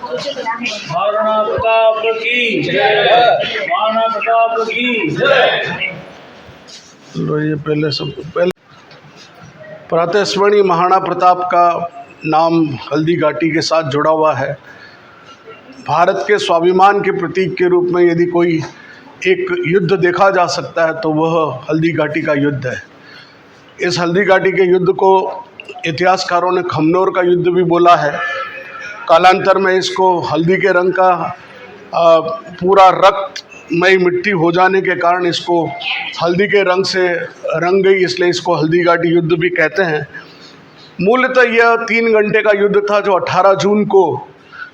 महाराणा प्रताप की जय। महाराणा प्रताप की जय। लो ये पहले प्रातः स्मरणीय महाराणा प्रताप का नाम हल्दी घाटी के साथ जुड़ा हुआ है। भारत के स्वाभिमान के प्रतीक के रूप में यदि कोई एक युद्ध देखा जा सकता है तो वह हल्दी घाटी का युद्ध है। इस हल्दी घाटी के युद्ध को इतिहासकारों ने खमनोर का युद्ध भी बोला है। कालांतर में इसको हल्दी के रंग का पूरा रक्तमय मिट्टी हो जाने के कारण इसको हल्दी के रंग से रंग गई, इसलिए इसको हल्दी घाटी युद्ध भी कहते हैं। मूलतः यह 3 घंटे का युद्ध था जो 18 जून को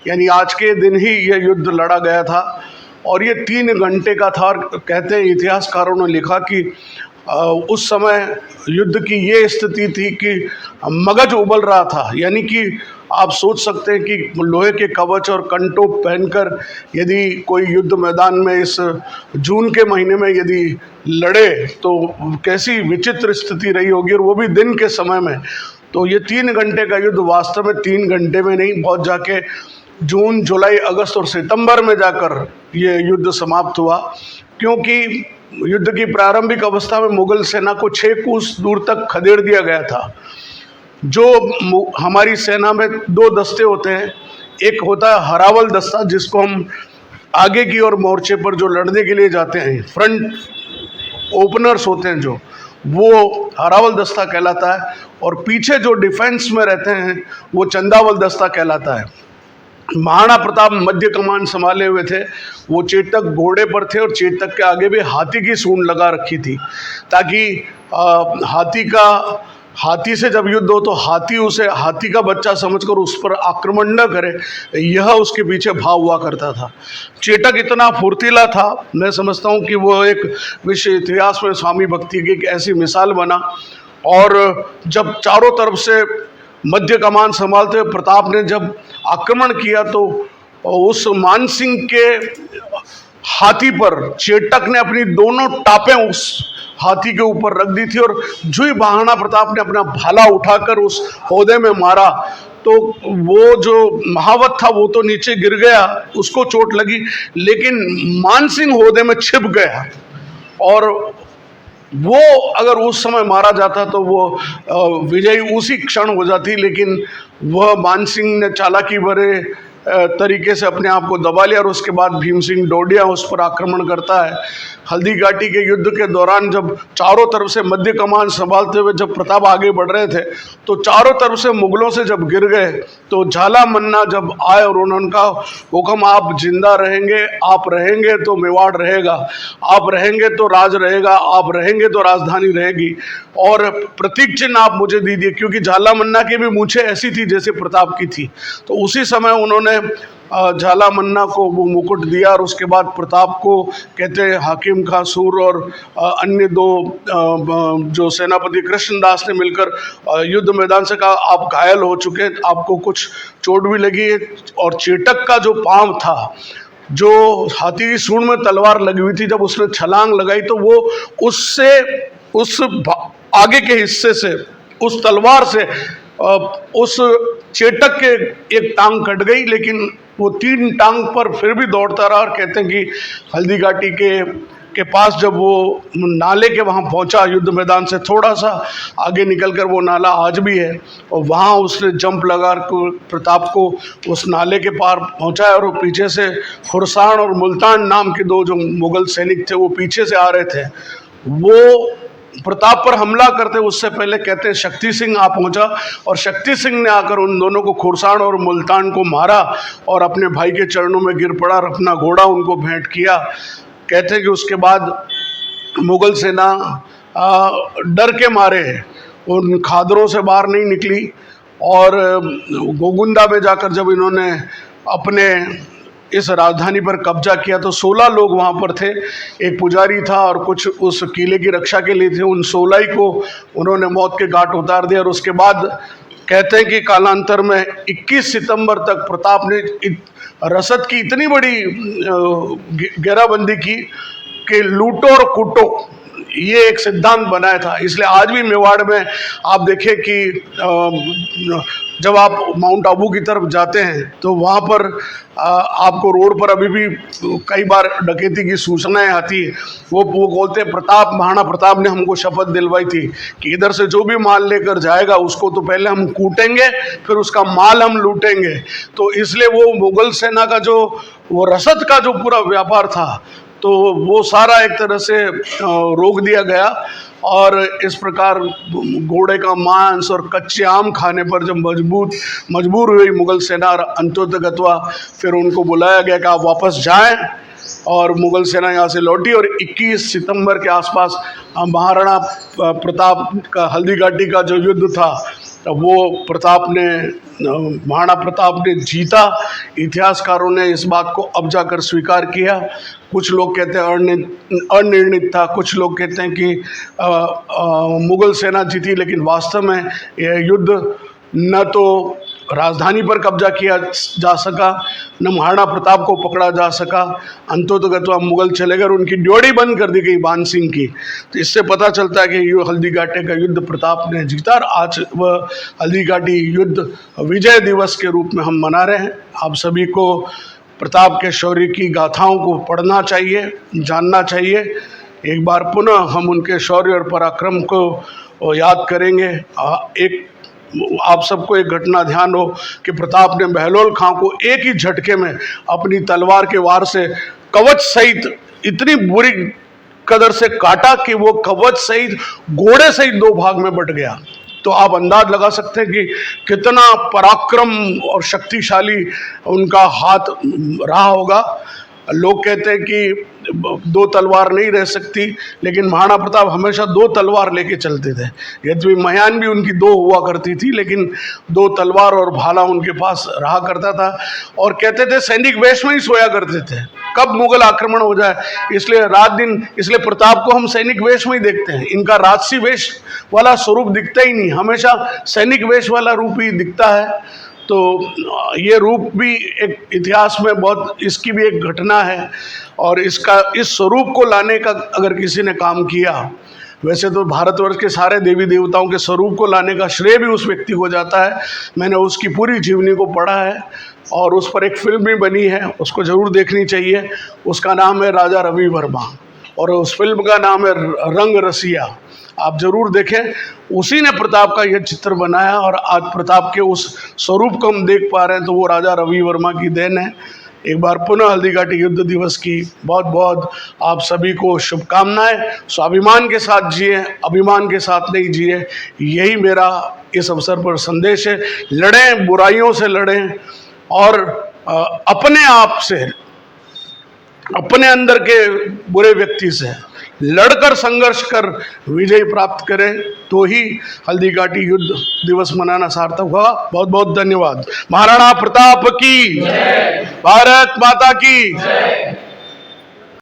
यानी आज के दिन ही यह युद्ध लड़ा गया था और ये 3 घंटे का था। और कहते हैं इतिहासकारों ने लिखा कि उस समय युद्ध की ये स्थिति थी कि मगज उबल रहा था, यानी कि आप सोच सकते हैं कि लोहे के कवच और कंटोप पहनकर यदि कोई युद्ध मैदान में इस जून के महीने में यदि लड़े तो कैसी विचित्र स्थिति रही होगी, और वो भी दिन के समय में। तो ये 3 घंटे का युद्ध वास्तव में 3 घंटे में नहीं, बहुत जाके जून, जुलाई, अगस्त और सितंबर में जाकर ये युद्ध समाप्त हुआ, क्योंकि युद्ध की प्रारंभिक अवस्था में मुगल सेना को 6 कोस दूर तक खदेड़ दिया गया था। जो हमारी सेना में 2 दस्ते होते हैं, एक होता है हरावल दस्ता जिसको हम आगे की ओर मोर्चे पर जो लड़ने के लिए जाते हैं, फ्रंट ओपनर्स होते हैं जो, वो हरावल दस्ता कहलाता है, और पीछे जो डिफेंस में रहते हैं वो चंदावल दस्ता कहलाता है। महाराणा प्रताप मध्य कमान संभाले हुए थे। वो चेतक घोड़े पर थे और चेतक के आगे भी हाथी की सूंड लगा रखी थी ताकि हाथी से जब युद्ध हो तो हाथी उसे हाथी का बच्चा समझकर उस पर आक्रमण न करे, यह उसके पीछे भाव हुआ करता था। चेतक इतना फुर्तीला था, मैं समझता हूँ कि वो एक विश्व इतिहास में स्वामी भक्ति की एक ऐसी मिसाल बना। और जब चारों तरफ से मध्य कमान संभालते हुए प्रताप ने जब आक्रमण किया तो उस मानसिंह के हाथी पर चेतक ने अपनी दोनों टापें उस हाथी के ऊपर रख दी थी, और जो ही महाराणा प्रताप ने अपना भाला उठाकर उस हौदे में मारा तो वो जो महावत था वो तो नीचे गिर गया, उसको चोट लगी, लेकिन मानसिंह हौदे में छिप गया। और वो अगर उस समय मारा जाता तो वो विजयी उसी क्षण हो जाती, लेकिन वह मानसिंह ने चालाकी भरे तरीके से अपने आप को दबा लिया और उसके बाद भीम सिंह डोडिया उस पर आक्रमण करता है। हल्दी घाटी के युद्ध के दौरान जब चारों तरफ से मध्य कमान संभालते हुए जब प्रताप आगे बढ़ रहे थे तो चारों तरफ से मुगलों से जब गिर गए तो झाला मन्ना जब आए और उन्होंने कहा, हुक्म आप जिंदा रहेंगे, आप रहेंगे तो मेवाड़ रहेगा, आप रहेंगे तो राज रहेगा, आप रहेंगे तो राजधानी रहेगी, और प्रतीक चिन्ह आप मुझे दीजिए, क्योंकि झाला मन्ना की भी मूछें ऐसी थी जैसे प्रताप की थी। तो उसी समय उन्होंने झाला मन्ना को वो मुकुट दिया और उसके बाद प्रताप को कहते हैं हाकिम खां सूर और अन्य 2 जो सेनापति कृष्णदास ने मिलकर युद्ध मैदान से कहा, आप घायल हो चुके हैं, आपको कुछ चोट भी लगी है। और चेतक का जो पांव था, जो हाथी की सूंड में तलवार लगी हुई थी, जब उसने छलांग लगाई तो वो उससे उस आगे के हिस्से से उस तलवार से उस चेतक के एक टांग कट गई, लेकिन वो 3 टांग पर फिर भी दौड़ता रहा। और कहते हैं कि हल्दी घाटी के पास जब वो नाले के वहाँ पहुँचा, युद्ध मैदान से थोड़ा सा आगे निकलकर वो नाला आज भी है, और वहाँ उसने जंप लगा प्रताप को उस नाले के पार पहुँचाया, और वो पीछे से खुरसान और मुल्तान नाम के 2 जो मुगल सैनिक थे वो पीछे से आ रहे थे। वो प्रताप पर हमला करते उससे पहले कहते हैं शक्ति सिंह आ पहुंचा, और शक्ति सिंह ने आकर उन दोनों को खुरसान और मुल्तान को मारा और अपने भाई के चरणों में गिर पड़ा और अपना घोड़ा उनको भेंट किया। कहते हैं कि उसके बाद मुगल सेना डर के मारे उन खादरों से बाहर नहीं निकली, और गोगुंदा में जाकर जब इन्होंने अपने इस राजधानी पर कब्जा किया तो 16 लोग वहाँ पर थे, एक पुजारी था और कुछ उस किले की रक्षा के लिए थे। उन 16 ही को उन्होंने मौत के घाट उतार दिया। और उसके बाद कहते हैं कि कालांतर में 21 सितंबर तक प्रताप ने रसद की इतनी बड़ी घेराबंदी की कि लूटो और कूटो, ये एक सिद्धांत बनाया था। इसलिए आज भी मेवाड़ में आप देखें कि जब आप माउंट आबू की तरफ जाते हैं तो वहाँ पर आपको रोड पर अभी भी कई बार डकैती की सूचनाएं आती है। वो बोलते हैं महाराणा प्रताप ने हमको शपथ दिलवाई थी कि इधर से जो भी माल लेकर जाएगा उसको तो पहले हम कूटेंगे, फिर उसका माल हम लूटेंगे। तो इसलिए वो मुगल सेना का जो वो रसद का जो पूरा व्यापार था तो वो सारा एक तरह से रोक दिया गया। और इस प्रकार घोड़े का मांस और कच्चे आम खाने पर जब मजबूर हुई मुगल सेना, अंततः फिर उनको बुलाया गया कि आप वापस जाएं, और मुगल सेना यहाँ से लौटी। और 21 सितंबर के आसपास महाराणा प्रताप का हल्दी घाटी का जो युद्ध था वो महाराणा प्रताप ने जीता। इतिहासकारों ने इस बात को अब जाकर स्वीकार किया। कुछ लोग कहते हैं अनिर्णित था, कुछ लोग कहते हैं कि मुगल सेना जीती, लेकिन वास्तव में यह युद्ध न तो राजधानी पर कब्जा किया जा सका, न महाराणा प्रताप को पकड़ा जा सका। अंततः मुगल चले गए और उनकी ड्योढ़ी बंद कर दी गई बाण सिंह की। तो इससे पता चलता है कि ये हल्दी घाटी का युद्ध प्रताप ने जीता, और आज वह हल्दी घाटी युद्ध विजय दिवस के रूप में हम मना रहे हैं। आप सभी को प्रताप के शौर्य की गाथाओं को पढ़ना चाहिए, जानना चाहिए। एक बार पुनः हम उनके शौर्य और पराक्रम को याद करेंगे। आप सबको एक घटना ध्यान हो कि प्रताप ने बहलोल खां को एक ही झटके में अपनी तलवार के वार से कवच सहित इतनी बुरी कदर से काटा कि वो कवच सहित घोड़े सहित 2 भाग में बट गया। तो आप अंदाज लगा सकते हैं कि कितना पराक्रम और शक्तिशाली उनका हाथ रहा होगा। लोग कहते हैं कि 2 तलवार नहीं रह सकती, लेकिन महाराणा प्रताप हमेशा 2 तलवार लेके चलते थे। यद्यपि म्यान भी उनकी 2 हुआ करती थी, लेकिन 2 तलवार और भाला उनके पास रहा करता था। और कहते थे सैनिक वेश में ही सोया करते थे, कब मुगल आक्रमण हो जाए, इसलिए रात दिन, इसलिए प्रताप को हम सैनिक वेश में ही देखते हैं। इनका राजसी वेश वाला स्वरूप दिखता ही नहीं, हमेशा सैनिक वेश वाला रूप ही दिखता है। तो ये रूप भी एक इतिहास में बहुत, इसकी भी एक घटना है। और इस स्वरूप को लाने का अगर किसी ने काम किया, वैसे तो भारतवर्ष के सारे देवी देवताओं के स्वरूप को लाने का श्रेय भी उस व्यक्ति को जाता है। मैंने उसकी पूरी जीवनी को पढ़ा है और उस पर एक फिल्म भी बनी है, उसको ज़रूर देखनी चाहिए। उसका नाम है राजा रवि वर्मा और उस फिल्म का नाम है रंग रसिया। आप जरूर देखें। उसी ने प्रताप का यह चित्र बनाया और आज प्रताप के उस स्वरूप को हम देख पा रहे हैं, तो वो राजा रवि वर्मा की देन है। एक बार पुनः हल्दी घाटी युद्ध दिवस की बहुत बहुत आप सभी को शुभकामनाएं। स्वाभिमान के साथ जिए, अभिमान के साथ नहीं जिए, यही मेरा इस अवसर पर संदेश है। लड़ें, बुराइयों से लड़ें और अपने आप से, अपने अंदर के बुरे व्यक्ति से लड़कर संघर्ष कर विजय प्राप्त करें, तो ही हल्दी घाटी युद्ध दिवस मनाना सार्थक होगा। बहुत बहुत धन्यवाद। महाराणा प्रताप की, भारत माता की।